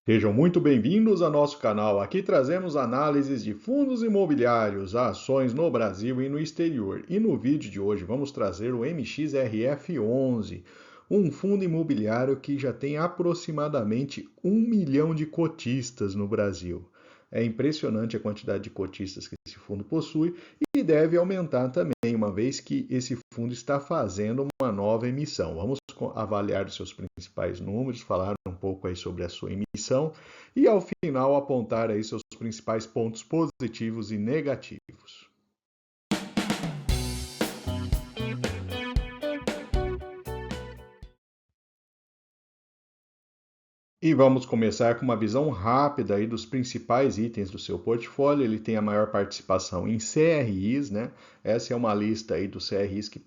Sejam muito bem-vindos ao nosso canal. Aqui trazemos análises de fundos imobiliários, ações no Brasil e no exterior. E no vídeo de hoje vamos trazer o MXRF11, um fundo imobiliário que já tem aproximadamente 1 milhão de cotistas no Brasil. É impressionante a quantidade de cotistas que esse fundo possui e deve aumentar também, uma vez que esse fundo está fazendo uma nova emissão. Vamos avaliar os seus principais números, falar um pouco aí sobre a sua emissão e ao final apontar aí seus principais pontos positivos e negativos. E vamos começar com uma visão rápida aí dos principais itens do seu portfólio. Ele tem a maior participação em CRIs, né? Essa é uma lista aí dos CRIs que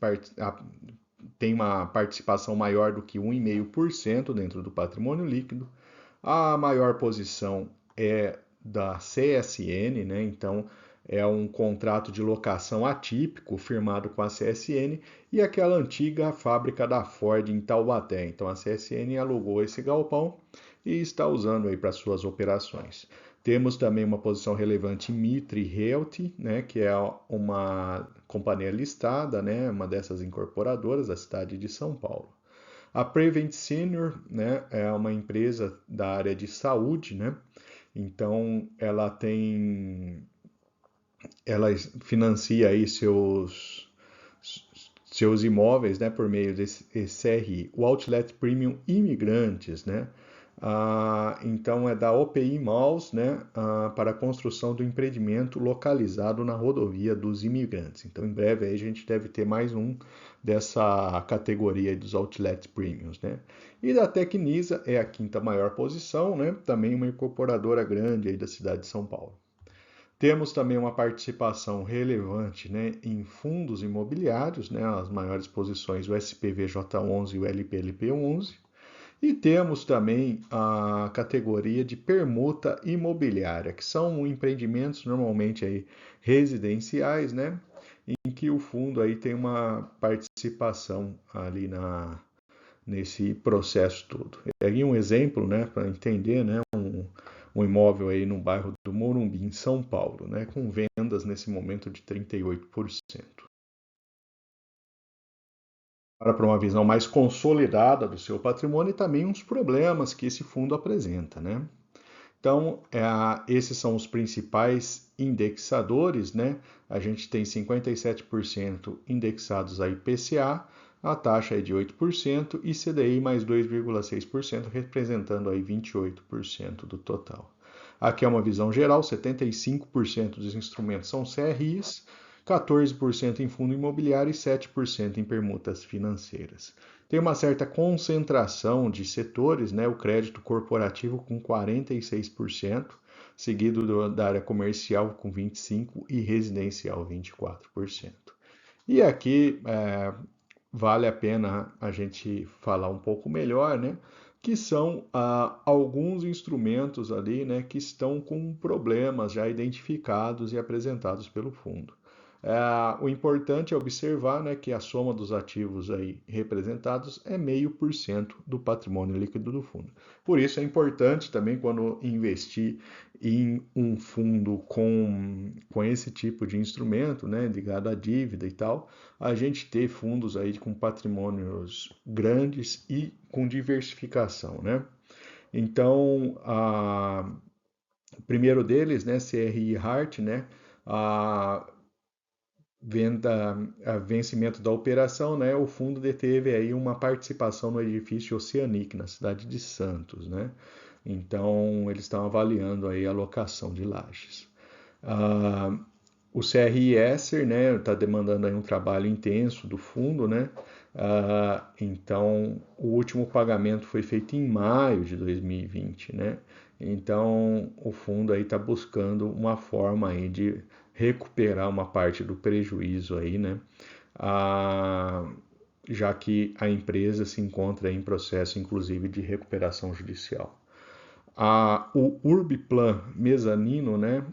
tem uma participação maior do que 1,5% dentro do patrimônio líquido. A maior posição é da CSN, né? Então é um contrato de locação atípico firmado com a CSN e aquela antiga fábrica da Ford em Taubaté. Então a CSN alugou esse galpão e está usando aí para suas operações. Temos também uma posição relevante em Mitre Realty, né, que é uma companhia listada, né, uma dessas incorporadoras da cidade de São Paulo. A Prevent Senior, né, é uma empresa da área de saúde, né? Então ela financia aí seus imóveis, né, por meio desse CRI. O Outlet Premium Imigrantes, né? Então é da OPI Malls, né, para a construção do empreendimento localizado na rodovia dos imigrantes. Então em breve aí a gente deve ter mais um dessa categoria dos Outlet Premiums, né? E da Tecnisa é a quinta maior posição, né? Também uma incorporadora grande aí da cidade de São Paulo. Temos também uma participação relevante, né, em fundos imobiliários, né, as maiores posições, o SPVJ11 e o LPLP11. E temos também a categoria de permuta imobiliária, que são empreendimentos normalmente aí residenciais, né, em que o fundo aí tem uma participação ali nesse processo todo. E aí um exemplo, né, para entender, né, um imóvel aí no bairro do Morumbi, em São Paulo, né, com vendas nesse momento de 38%. Para uma visão mais consolidada do seu patrimônio e também uns problemas que esse fundo apresenta, né? Então, esses são os principais indexadores, né? A gente tem 57% indexados a IPCA, a taxa é de 8% e CDI mais 2,6%, representando aí 28% do total. Aqui é uma visão geral, 75% dos instrumentos são CRIs, 14% em fundo imobiliário e 7% em permutas financeiras. Tem uma certa concentração de setores, né? O crédito corporativo com 46%, seguido da área comercial com 25% e residencial 24%. E aqui vale a pena a gente falar um pouco melhor, né? Que são alguns instrumentos ali, né, que estão com problemas já identificados e apresentados pelo fundo. O importante é observar, né, que a soma dos ativos aí representados é 0,5% do patrimônio líquido do fundo. Por isso é importante também quando investir em um fundo com esse tipo de instrumento, né, ligado à dívida e tal, a gente ter fundos aí com patrimônios grandes e com diversificação, né? Então, o primeiro deles, né, CRI Heart, né, a vencimento da operação, né, o fundo deteve aí uma participação no edifício Oceanic, na cidade de Santos, né? Então, eles estão avaliando aí a locação de lajes. Ah, o CRI Esser, né, está demandando aí um trabalho intenso do fundo, né? Então, o último pagamento foi feito em maio de 2020, né? Então, o fundo aí está buscando uma forma aí de recuperar uma parte do prejuízo aí, né? Já que a empresa se encontra em processo, inclusive, de recuperação judicial. O Urbiplan Mezanino, né,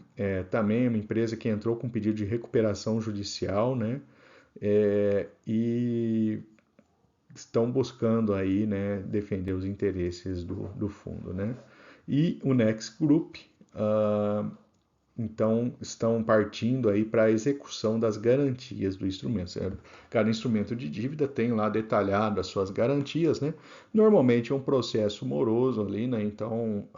também é uma empresa que entrou com pedido de recuperação judicial, né, e estão buscando aí, né, defender os interesses do fundo, né. e o Next Group, então, estão partindo aí para a execução das garantias do instrumento. Cada instrumento de dívida tem lá detalhado as suas garantias, né? Normalmente é um processo moroso ali, né? Então,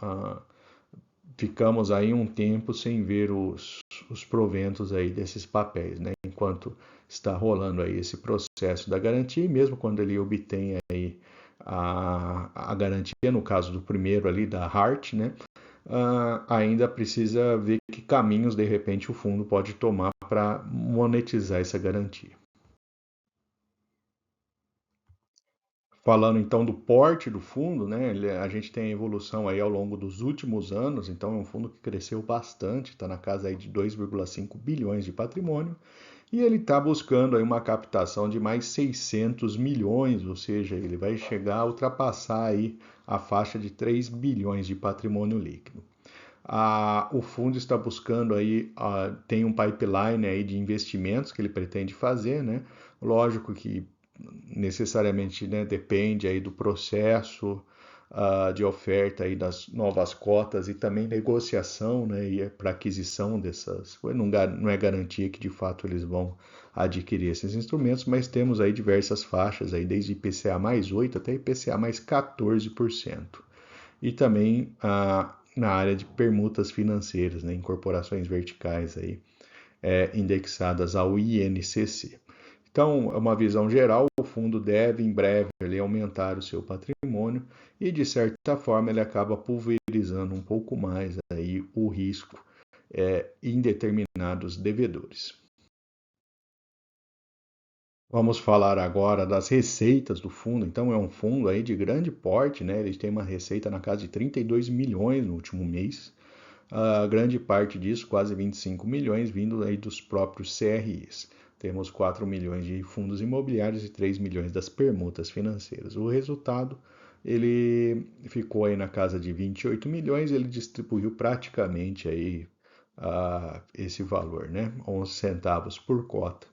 ficamos aí um tempo sem ver os proventos aí desses papéis, né? Enquanto está rolando aí esse processo da garantia, e mesmo quando ele obtém aí a garantia, no caso do primeiro ali da Hart, né? Ainda precisa ver que caminhos de repente o fundo pode tomar para monetizar essa garantia. Falando então do porte do fundo, né, a gente tem a evolução aí ao longo dos últimos anos, então é um fundo que cresceu bastante, está na casa aí de 2,5 bilhões de patrimônio, e ele está buscando aí uma captação de mais 600 milhões, ou seja, ele vai chegar a ultrapassar aí a faixa de 3 bilhões de patrimônio líquido. O fundo está buscando aí, tem um pipeline aí de investimentos que ele pretende fazer, né? Lógico que necessariamente, né, depende aí do processo de oferta aí das novas cotas e também negociação, né, e para aquisição dessas, não é garantia que de fato eles vão adquirir esses instrumentos, mas temos aí diversas faixas aí, desde IPCA mais 8 até IPCA mais 14%. E também na área de permutas financeiras, né, incorporações verticais aí, indexadas ao INCC. Então, é uma visão geral, o fundo deve em breve ele, aumentar o seu patrimônio e, de certa forma, ele acaba pulverizando um pouco mais aí o risco em determinados devedores. Vamos falar agora das receitas do fundo. Então, é um fundo aí de grande porte, né? Ele tem uma receita na casa de 32 milhões no último mês. A grande parte disso, quase 25 milhões, vindo aí dos próprios CRIs. Temos 4 milhões de fundos imobiliários e 3 milhões das permutas financeiras. O resultado, ele ficou aí na casa de 28 milhões, ele distribuiu praticamente aí esse valor, né? 11 centavos por cota.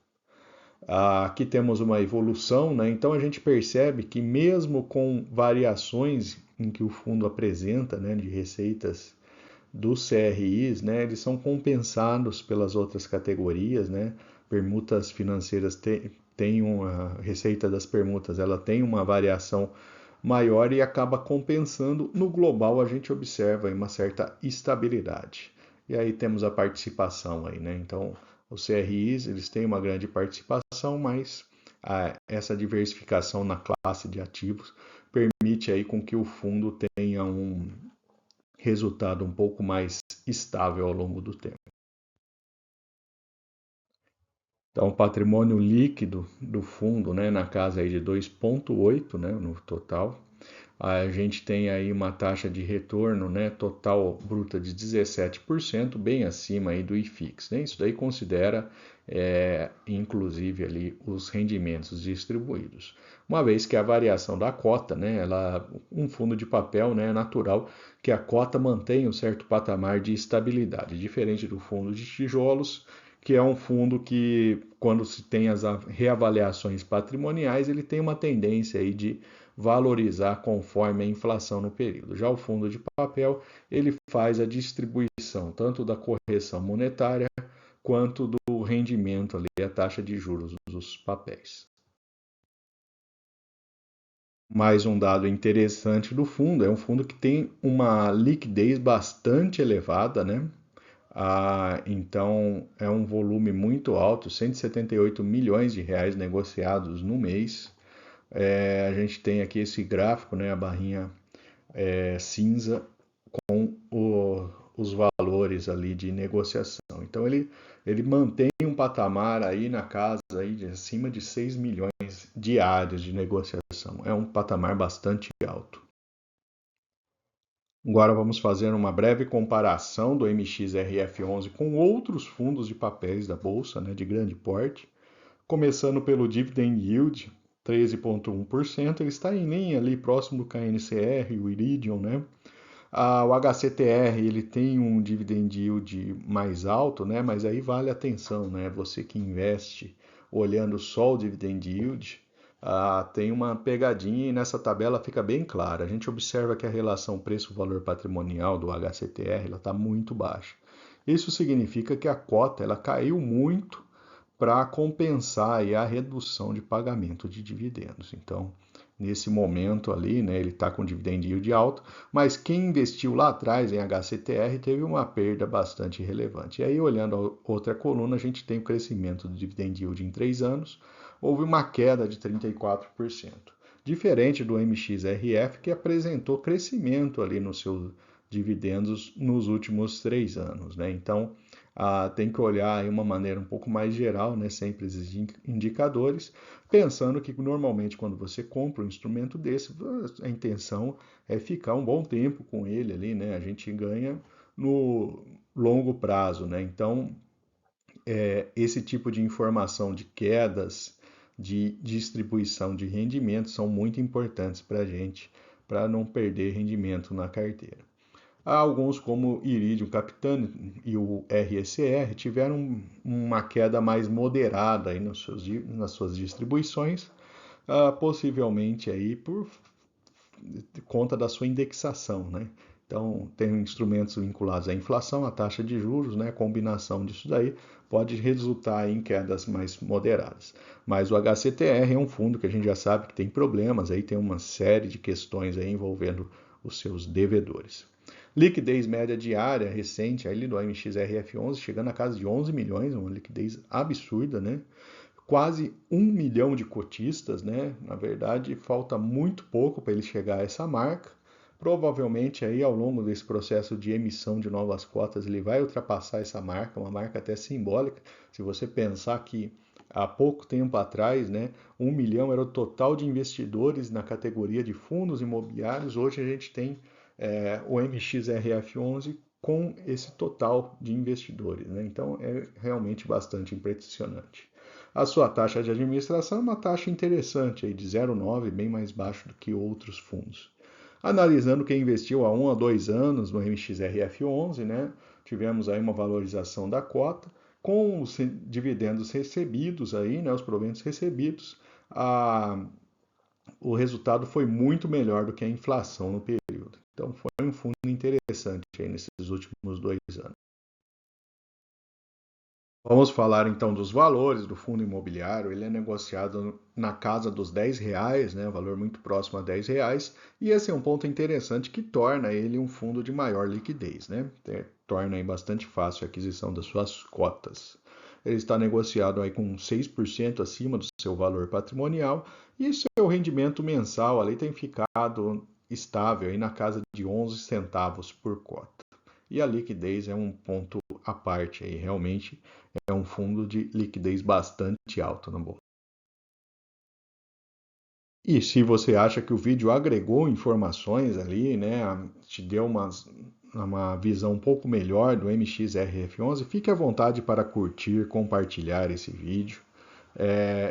Aqui temos uma evolução, né? Então a gente percebe que mesmo com variações em que o fundo apresenta, né, de receitas dos CRIs, né, eles são compensados pelas outras categorias, né? Permutas financeiras tem uma receita das permutas, ela tem uma variação maior e acaba compensando. No global a gente observa uma certa estabilidade. E aí temos a participação aí, né? Então, os CRIs, eles têm uma grande participação, mas essa diversificação na classe de ativos permite aí com que o fundo tenha um resultado um pouco mais estável ao longo do tempo. Então, o patrimônio líquido do fundo, né, na casa aí de 2,8, né, no total. A gente tem aí uma taxa de retorno, né, total bruta de 17%, bem acima aí do IFIX, né? Isso daí considera, inclusive, ali os rendimentos distribuídos. Uma vez que a variação da cota, né, um fundo de papel, né, é natural que a cota mantenha um certo patamar de estabilidade, diferente do fundo de tijolos, que é um fundo que, quando se tem as reavaliações patrimoniais, ele tem uma tendência aí de valorizar conforme a inflação no período. Já o fundo de papel, ele faz a distribuição tanto da correção monetária quanto do rendimento ali, a taxa de juros dos papéis. Mais um dado interessante do fundo, é um fundo que tem uma liquidez bastante elevada, né? Então é um volume muito alto, 178 milhões de reais negociados no mês. A gente tem aqui esse gráfico, né, a barrinha cinza com os valores ali de negociação. Então ele mantém um patamar aí na casa aí de acima de 6 milhões diários de negociação. É um patamar bastante alto. Agora vamos fazer uma breve comparação do MXRF11 com outros fundos de papéis da bolsa, né, de grande porte. Começando pelo Dividend Yield, 13,1%, ele está em linha ali próximo do KNCR, o Iridium, né? O HCTR ele tem um dividend yield mais alto, né? Mas aí vale atenção, né? Você que investe olhando só o dividend yield, tem uma pegadinha e nessa tabela fica bem clara. A gente observa que a relação preço-valor patrimonial do HCTR está muito baixa. Isso significa que a cota ela caiu muito para compensar aí a redução de pagamento de dividendos. Então, nesse momento ali, né, ele está com dividend yield alto, mas quem investiu lá atrás em HCTR teve uma perda bastante relevante. E aí, olhando a outra coluna, a gente tem o crescimento do dividend yield em 3 anos, houve uma queda de 34%. Diferente do MXRF, que apresentou crescimento ali nos seus dividendos nos últimos 3 anos. Né? Então, tem que olhar de uma maneira um pouco mais geral, né? Sempre esses indicadores, pensando que normalmente quando você compra um instrumento desse, a intenção é ficar um bom tempo com ele ali, né? A gente ganha no longo prazo, né? Então, esse tipo de informação de quedas, de distribuição de rendimentos são muito importantes para a gente, para não perder rendimento na carteira. Há alguns, como Iridium Capitânia e o RSR, tiveram uma queda mais moderada aí nas suas distribuições, possivelmente aí por conta da sua indexação, né? Então, tem instrumentos vinculados à inflação, à taxa de juros, né? A combinação disso daí pode resultar em quedas mais moderadas. Mas o HCTR é um fundo que a gente já sabe que tem problemas, aí tem uma série de questões aí envolvendo os seus devedores. Liquidez média diária recente ali do MXRF11 chegando a casa de 11 milhões, uma liquidez absurda, né? Quase 1 milhão de cotistas, né? Na verdade, falta muito pouco para ele chegar a essa marca. Provavelmente aí ao longo desse processo de emissão de novas cotas ele vai ultrapassar essa marca, uma marca até simbólica. Se você pensar que há pouco tempo atrás, né, 1 milhão era o total de investidores na categoria de fundos imobiliários, hoje a gente tem o MXRF11 com esse total de investidores. Né? Então é realmente bastante impressionante. A sua taxa de administração é uma taxa interessante, aí, de 0,9, bem mais baixo do que outros fundos. Analisando quem investiu há 1 a 2 anos no MXRF11, né, tivemos aí uma valorização da cota, com os dividendos recebidos, aí, né, os proventos recebidos, o resultado foi muito melhor do que a inflação no período. Então foi um fundo interessante aí nesses últimos 2 anos. Vamos falar então dos valores do fundo imobiliário. Ele é negociado na casa dos R$ 10, né? Um valor muito próximo a R$ 10. E esse é um ponto interessante que torna ele um fundo de maior liquidez, né? Torna aí bastante fácil a aquisição das suas cotas. Ele está negociado aí com 6% acima do seu valor patrimonial e seu rendimento mensal ali tem ficado estável aí na casa de 11 centavos por cota. E a liquidez é um ponto à parte aí, realmente é um fundo de liquidez bastante alto na bolsa. E se você acha que o vídeo agregou informações ali, né, te deu uma visão um pouco melhor do MXRF11, fique à vontade para curtir, compartilhar esse vídeo.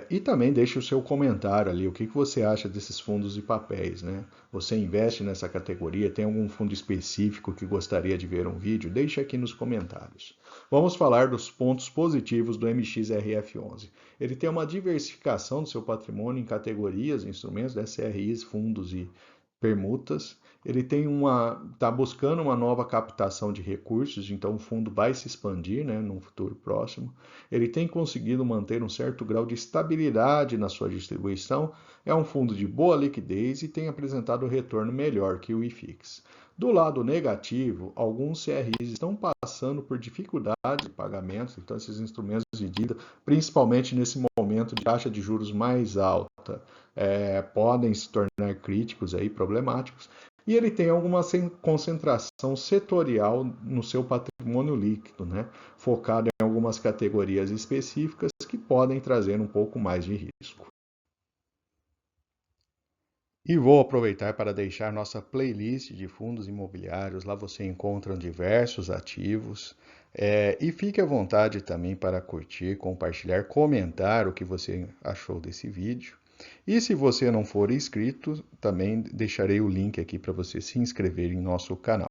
E também deixe o seu comentário ali, o que você acha desses fundos de papéis, né? Você investe nessa categoria? Tem algum fundo específico que gostaria de ver um vídeo? Deixe aqui nos comentários. Vamos falar dos pontos positivos do MXRF11. Ele tem uma diversificação do seu patrimônio em categorias, instrumentos, SRIs, fundos e permutas. Ele está buscando uma nova captação de recursos, então o fundo vai se expandir, né, num futuro próximo. Ele tem conseguido manter um certo grau de estabilidade na sua distribuição, é um fundo de boa liquidez e tem apresentado retorno melhor que o IFIX. Do lado negativo, alguns CRIs estão passando por dificuldades de pagamentos, então esses instrumentos de dívida, principalmente nesse momento de taxa de juros mais alta, podem se tornar críticos, aí, problemáticos, e ele tem alguma concentração setorial no seu patrimônio líquido, né? Focado em algumas categorias específicas que podem trazer um pouco mais de risco. E vou aproveitar para deixar nossa playlist de fundos imobiliários. Lá você encontra diversos ativos. E fique à vontade também para curtir, compartilhar, comentar o que você achou desse vídeo. E se você não for inscrito, também deixarei o link aqui para você se inscrever em nosso canal.